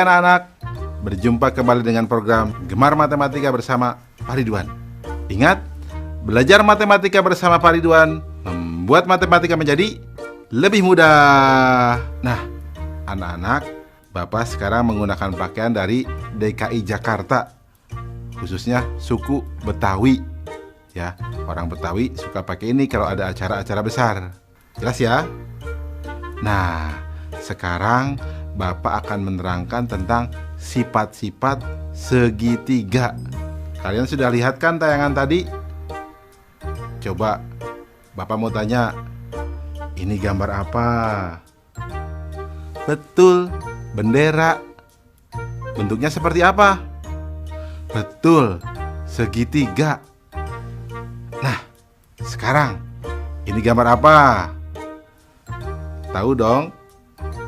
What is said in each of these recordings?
anak-anak, berjumpa kembali dengan program Gemar Matematika bersama Pak Ridwan. Ingat, belajar matematika bersama Pak Ridwan membuat matematika menjadi lebih mudah. Nah, anak-anak, Bapak sekarang menggunakan pakaian dari DKI Jakarta, khususnya suku Betawi. Ya, orang Betawi suka pakai ini kalau ada acara-acara besar. Jelas ya? Nah, sekarang Bapak akan menerangkan tentang sifat-sifat segitiga. Kalian sudah lihat kan tayangan tadi? Coba Bapak mau tanya, ini gambar apa? Betul, bendera. Bentuknya seperti apa? Betul, segitiga. Nah, sekarang ini gambar apa? Tahu dong?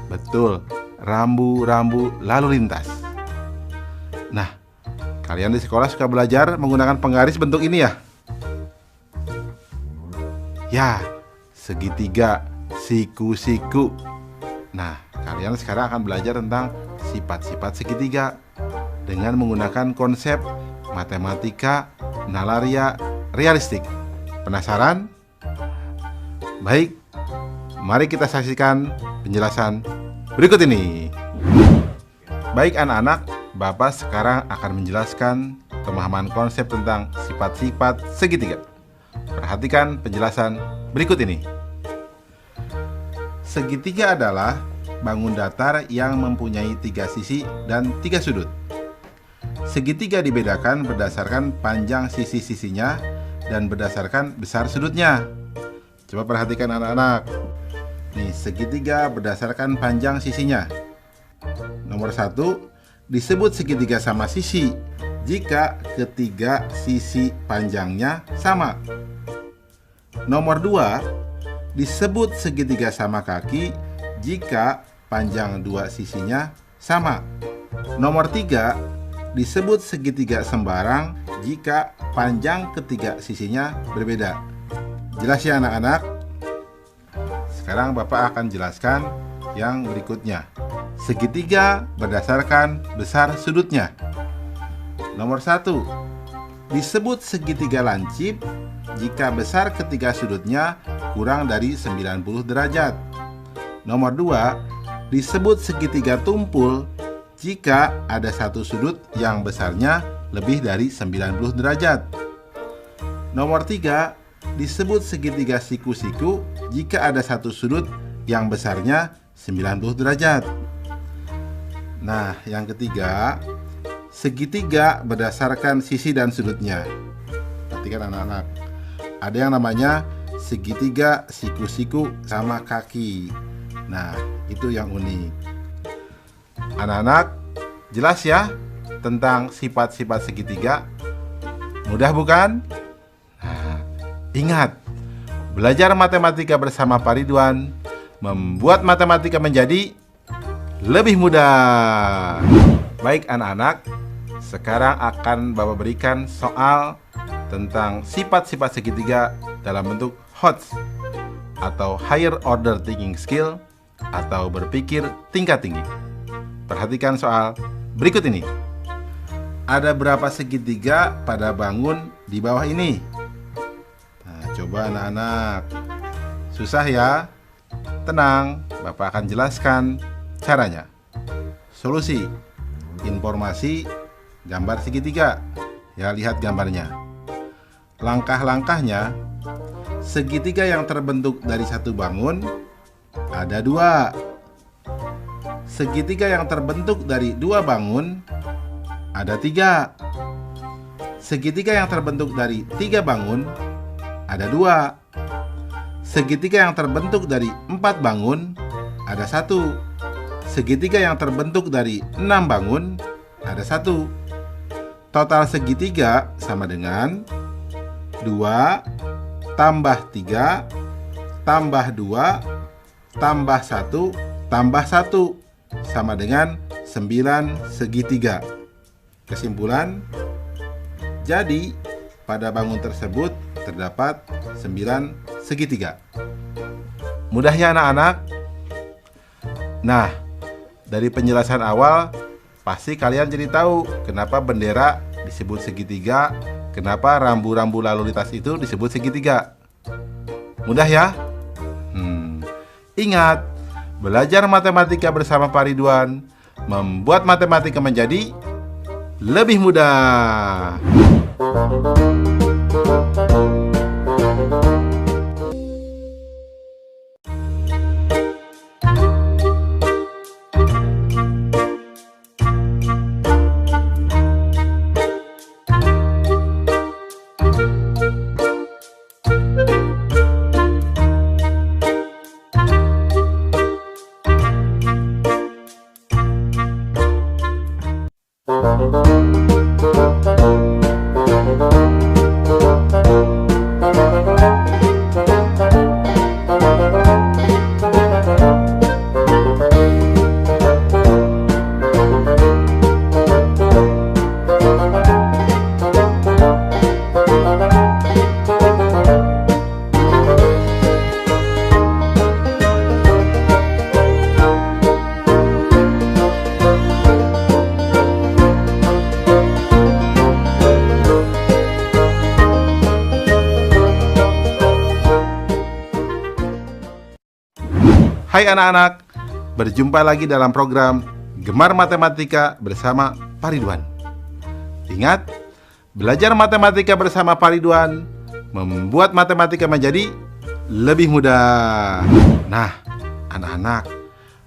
Betul, rambu-rambu lalu lintas. Nah, kalian di sekolah suka belajar menggunakan penggaris bentuk ini ya? Ya, segitiga, siku-siku. Nah, kalian sekarang akan belajar tentang sifat-sifat segitiga dengan menggunakan konsep matematika nalaria realistik. Penasaran? Baik, mari kita saksikan penjelasan berikut ini. Baik anak-anak, Bapak sekarang akan menjelaskan pemahaman konsep tentang sifat-sifat segitiga. Perhatikan penjelasan berikut ini. Segitiga adalah bangun datar yang mempunyai 3 sisi dan 3 sudut. Segitiga dibedakan berdasarkan panjang sisi-sisinya dan berdasarkan besar sudutnya. Coba perhatikan anak-anak. Nih, segitiga berdasarkan panjang sisinya. Nomor 1, disebut segitiga sama sisi jika ketiga sisi panjangnya sama. Nomor 2, disebut segitiga sama kaki jika panjang 2 sisinya sama. Nomor 3, disebut segitiga sembarang jika panjang ketiga sisinya berbeda. Jelas ya anak-anak? Sekarang Bapak akan jelaskan yang berikutnya. Segitiga berdasarkan besar sudutnya. Nomor 1, disebut segitiga lancip jika besar ketiga sudutnya kurang dari 90 derajat. Nomor 2, disebut segitiga tumpul jika ada satu sudut yang besarnya lebih dari 90 derajat. Nomor 3, disebut segitiga siku-siku jika ada satu sudut yang besarnya 90 derajat. Nah, yang ketiga, segitiga berdasarkan sisi dan sudutnya. Perhatikan anak-anak, ada yang namanya segitiga siku-siku sama kaki. Nah, itu yang unik. Anak-anak, jelas ya tentang sifat-sifat segitiga? Mudah bukan? Nah, ingat, belajar matematika bersama Pak Ridwan membuat matematika menjadi lebih mudah. Baik anak-anak, sekarang akan Bapak berikan soal tentang sifat-sifat segitiga dalam bentuk HOTS atau Higher Order Thinking Skill atau berpikir tingkat tinggi. Perhatikan soal berikut ini. Ada berapa segitiga pada bangun di bawah ini? Nah, coba anak-anak. Susah ya? Tenang, Bapak akan jelaskan caranya. Solusi, informasi, gambar segitiga. Ya, lihat gambarnya. Langkah-langkahnya, segitiga yang terbentuk dari satu bangun ada 2. Segitiga yang terbentuk dari 2 bangun ada 3. Segitiga yang terbentuk dari 3 bangun ada 2. Segitiga yang terbentuk dari 4 bangun ada 1. Segitiga yang terbentuk dari 6 bangun ada 1. Total segitiga sama dengan 2 tambah 3 tambah 2 tambah 1 tambah 1 sama dengan 9 segitiga. Kesimpulan, jadi pada bangun tersebut terdapat 9 segitiga. Mudah ya anak-anak? Nah, dari penjelasan awal pasti kalian jadi tahu kenapa bendera disebut segitiga, kenapa rambu-rambu lalu lintas itu disebut segitiga. Mudah ya? Ingat, belajar matematika bersama Pak Ridwan membuat matematika menjadi lebih mudah. Hai anak-anak, berjumpa lagi dalam program Gemar Matematika bersama Pak Ridwan. Ingat, belajar matematika bersama Pak Ridwan membuat matematika menjadi lebih mudah. Nah, anak-anak,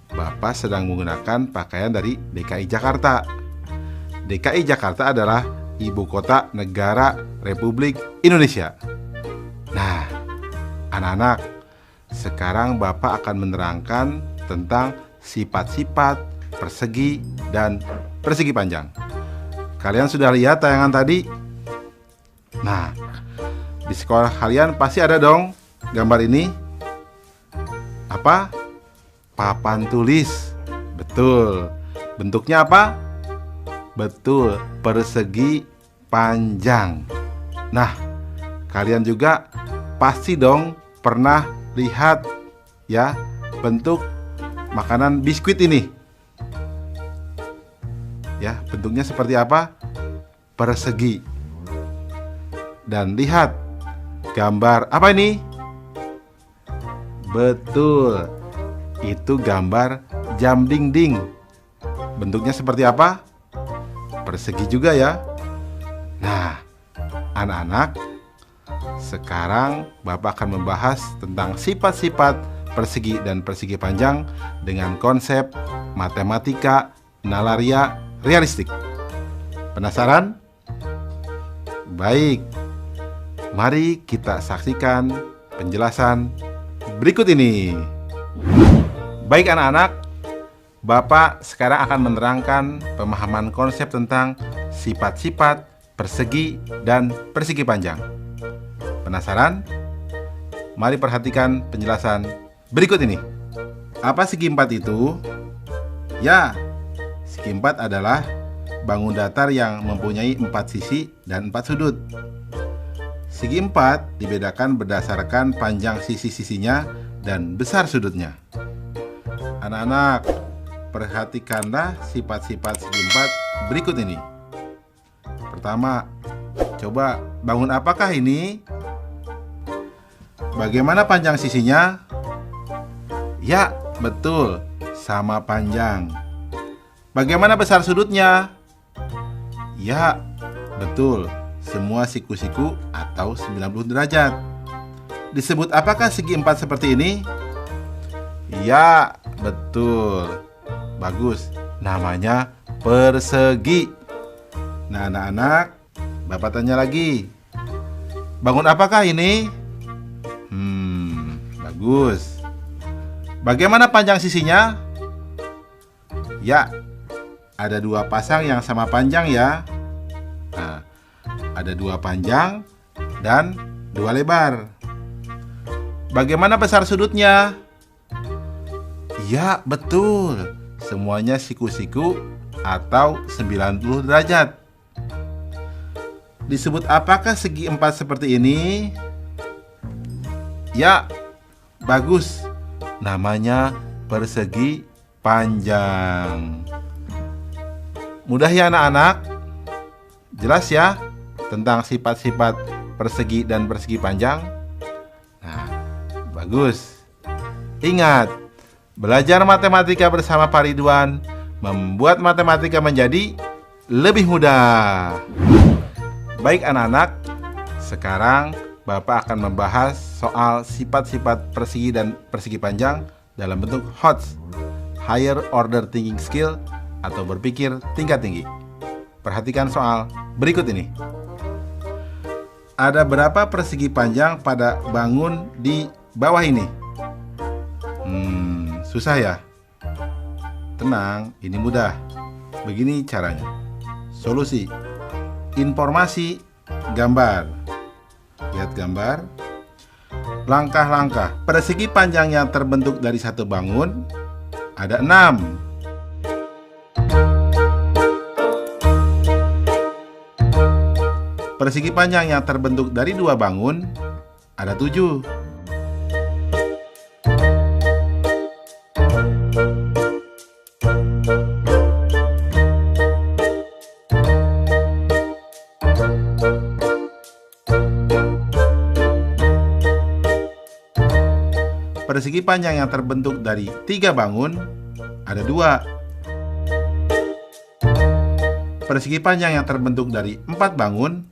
Bapak sedang menggunakan pakaian dari DKI Jakarta. DKI Jakarta adalah ibu kota negara Republik Indonesia. Nah, anak-anak, sekarang Bapak akan menerangkan tentang sifat-sifat persegi dan persegi panjang. Kalian sudah lihat tayangan tadi? Nah, di sekolah kalian pasti ada dong gambar ini. Apa? Papan tulis. Betul. Bentuknya apa? Betul, persegi panjang. Nah, kalian juga pasti dong pernah lihat ya bentuk makanan biskuit ini. Ya, bentuknya seperti apa? Persegi. Dan lihat gambar apa ini? Betul. Itu gambar jam dinding. Bentuknya seperti apa? Persegi juga ya. Nah, anak-anak, sekarang Bapak akan membahas tentang sifat-sifat persegi dan persegi panjang dengan konsep matematika nalaria realistik. Penasaran? Baik, mari kita saksikan penjelasan berikut ini. Baik anak-anak, Bapak sekarang akan menerangkan pemahaman konsep tentang sifat-sifat persegi dan persegi panjang. Penasaran? Mari perhatikan penjelasan berikut ini. Apa segi empat itu? Ya, segi empat adalah bangun datar yang mempunyai 4 sisi dan 4 sudut. Segi empat dibedakan berdasarkan panjang sisi-sisinya dan besar sudutnya. Anak-anak, perhatikanlah sifat-sifat segi empat berikut ini. Pertama, coba bangun apakah ini? Bagaimana panjang sisinya? Ya, betul, sama panjang. Bagaimana besar sudutnya? Ya, betul, semua siku-siku atau 90 derajat. Disebut apakah segi empat seperti ini? Ya, betul. Bagus, namanya persegi. Nah, anak-anak, Bapak tanya lagi. Bangun apakah ini? Bagus. Bagaimana panjang sisinya? Ya, ada 2 pasang yang sama panjang ya. Nah, ada 2 panjang dan 2 lebar. Bagaimana besar sudutnya? Ya, betul. Semuanya siku-siku atau 90 derajat. Disebut apakah segi empat seperti ini? Ya, bagus. Namanya persegi panjang. Mudah ya anak-anak? Jelas ya tentang sifat-sifat persegi dan persegi panjang? Nah, bagus. Ingat, belajar matematika bersama Pak Ridwan membuat matematika menjadi lebih mudah. Baik anak-anak, sekarang Bapak akan membahas soal sifat-sifat persegi dan persegi panjang dalam bentuk HOTS, Higher Order Thinking Skill, atau berpikir tingkat tinggi. Perhatikan soal berikut ini. Ada berapa persegi panjang pada bangun di bawah ini? Susah ya? Tenang, ini mudah. Begini caranya. Solusi. Informasi, gambar. Lihat gambar. Langkah-langkah. Persegi panjang yang terbentuk dari satu bangun ada 6. Persegi panjang yang terbentuk dari 2 bangun ada 7. Persegi panjang yang terbentuk dari 3 bangun ada 2. Persegi panjang yang terbentuk dari 4 bangun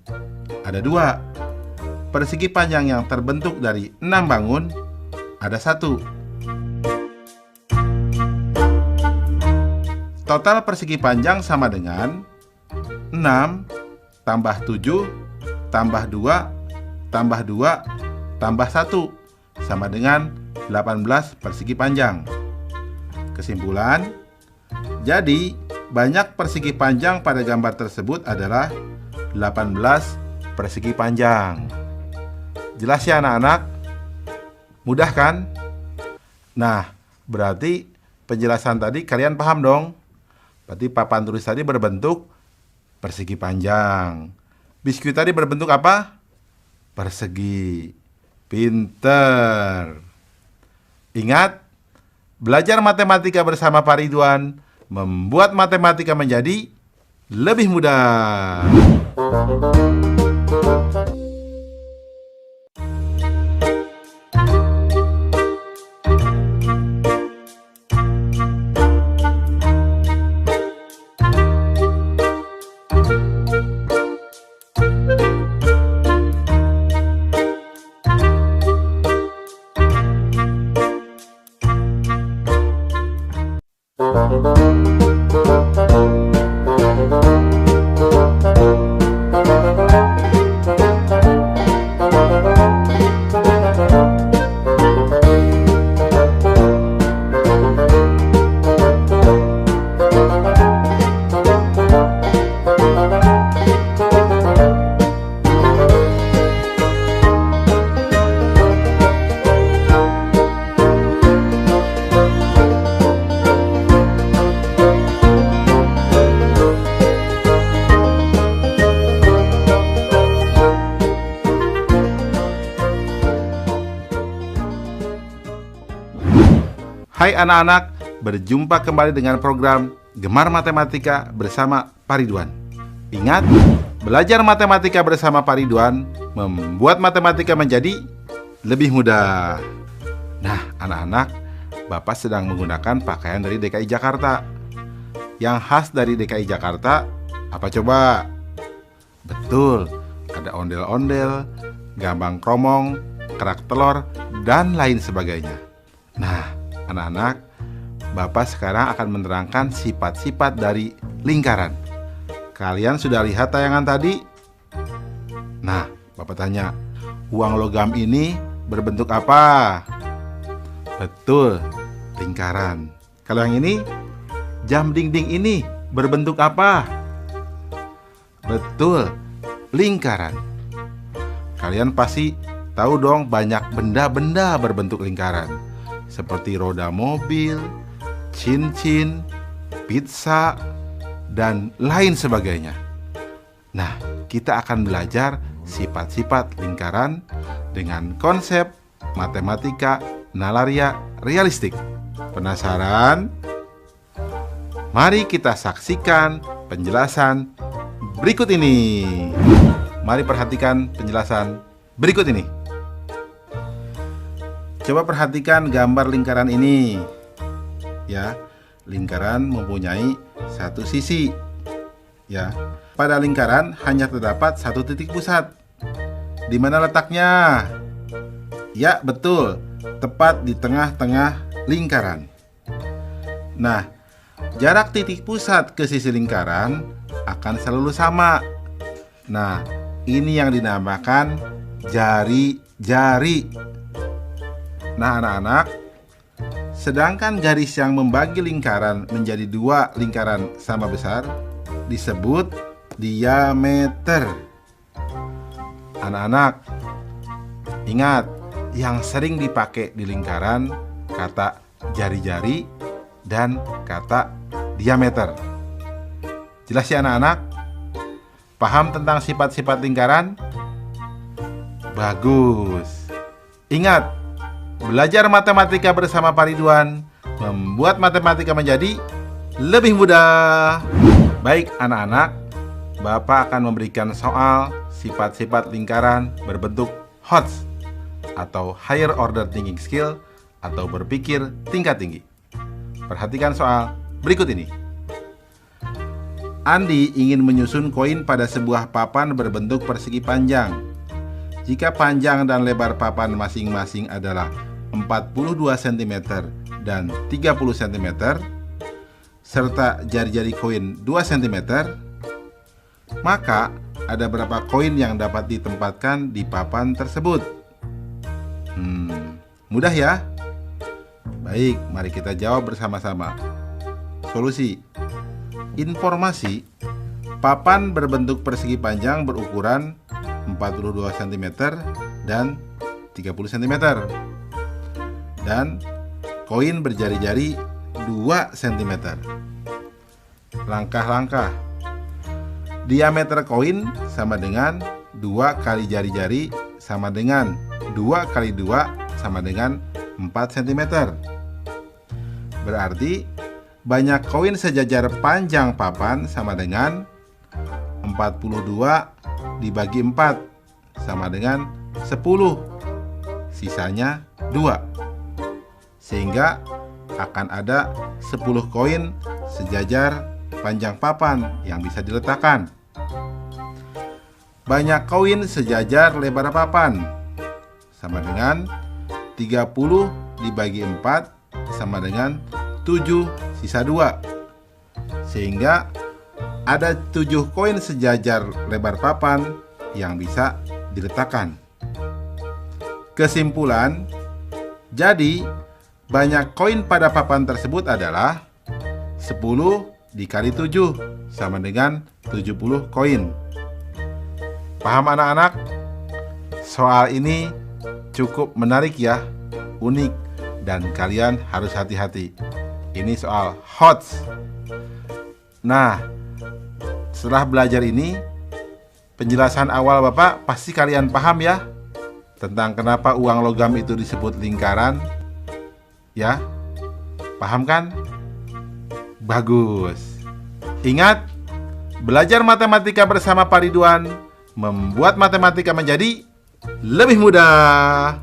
ada 2. Persegi panjang yang terbentuk dari 6 bangun ada 1. Total persegi panjang sama dengan 6 tambah 7 tambah 2 tambah 2 tambah 1 sama dengan 18 persegi panjang. Kesimpulan, jadi banyak persegi panjang pada gambar tersebut adalah 18 persegi panjang. Jelas ya anak-anak? Mudah kan? Nah, berarti penjelasan tadi kalian paham dong? Berarti papan tulis tadi berbentuk persegi panjang. Biskuit tadi berbentuk apa? Persegi. Pinter. Ingat, belajar matematika bersama Pak Ridwan membuat matematika menjadi lebih mudah. Hai anak-anak, berjumpa kembali dengan program Gemar Matematika bersama Pak Ridwan. Ingat, belajar matematika bersama Pak Ridwan membuat matematika menjadi lebih mudah. Nah, anak-anak, Bapak sedang menggunakan pakaian dari DKI Jakarta. Yang khas dari DKI Jakarta, apa coba? Betul, ada ondel-ondel, gambang kromong, kerak telur, dan lain sebagainya. Nah, anak-anak, Bapak sekarang akan menerangkan sifat-sifat dari lingkaran. Kalian sudah lihat tayangan tadi? Nah, Bapak tanya, uang logam ini berbentuk apa? Betul, lingkaran. Kalau yang ini, jam dinding ini berbentuk apa? Betul, lingkaran. Kalian pasti tahu dong banyak benda-benda berbentuk lingkaran, seperti roda mobil, cincin, pizza, dan lain sebagainya. Nah, kita akan belajar sifat-sifat lingkaran dengan konsep matematika nalaria realistik. Penasaran? Mari kita saksikan penjelasan berikut ini. Mari perhatikan penjelasan berikut ini. Coba perhatikan gambar lingkaran ini. Ya, lingkaran mempunyai satu sisi. Ya, pada lingkaran hanya terdapat satu titik pusat. Di mana letaknya? Ya, betul, tepat di tengah-tengah lingkaran. Nah, jarak titik pusat ke sisi lingkaran akan selalu sama. Nah, ini yang dinamakan jari-jari. Nah, anak-anak, sedangkan garis yang membagi lingkaran menjadi dua lingkaran sama besar disebut diameter. Anak-anak, ingat, yang sering dipakai di lingkaran kata jari-jari dan kata diameter. Jelas ya anak-anak? Paham tentang sifat-sifat lingkaran? Bagus. Ingat, belajar matematika bersama Pak Ridwan membuat matematika menjadi lebih mudah. Baik anak-anak, Bapak akan memberikan soal sifat-sifat lingkaran berbentuk HOTS atau Higher Order Thinking Skill atau berpikir tingkat tinggi. Perhatikan soal berikut ini. Andi ingin menyusun koin pada sebuah papan berbentuk persegi panjang. Jika panjang dan lebar papan masing-masing adalah 42 cm dan 30 cm, serta jari-jari koin 2 cm, maka ada berapa koin yang dapat ditempatkan di papan tersebut? Mudah ya? Baik, mari kita jawab bersama-sama. Solusi. Informasi, papan berbentuk persegi panjang berukuran 42 cm dan 30 cm. Dan koin berjari-jari 2 cm. Langkah-langkah. Diameter koin sama dengan 2 kali jari-jari sama dengan 2 kali 2 sama dengan 4 cm. Berarti banyak koin sejajar panjang papan sama dengan 42 dibagi 4 sama dengan 10. Sisanya 2. Sehingga akan ada 10 koin sejajar panjang papan yang bisa diletakkan. Banyak koin sejajar lebar papan sama dengan 30 dibagi 4 sama dengan 7, sisa 2. Sehingga ada 7 koin sejajar lebar papan yang bisa diletakkan. Kesimpulan, jadi banyak koin pada papan tersebut adalah 10 dikali 7 sama dengan 70 koin. Paham anak-anak? Soal ini cukup menarik ya, unik, dan kalian harus hati-hati. Ini soal HOTS. Nah, setelah belajar ini, penjelasan awal Bapak pasti kalian paham ya, tentang kenapa uang logam itu disebut lingkaran. Ya, paham kan? Bagus. Ingat, belajar matematika bersama Pak Ridwan membuat matematika menjadi lebih mudah.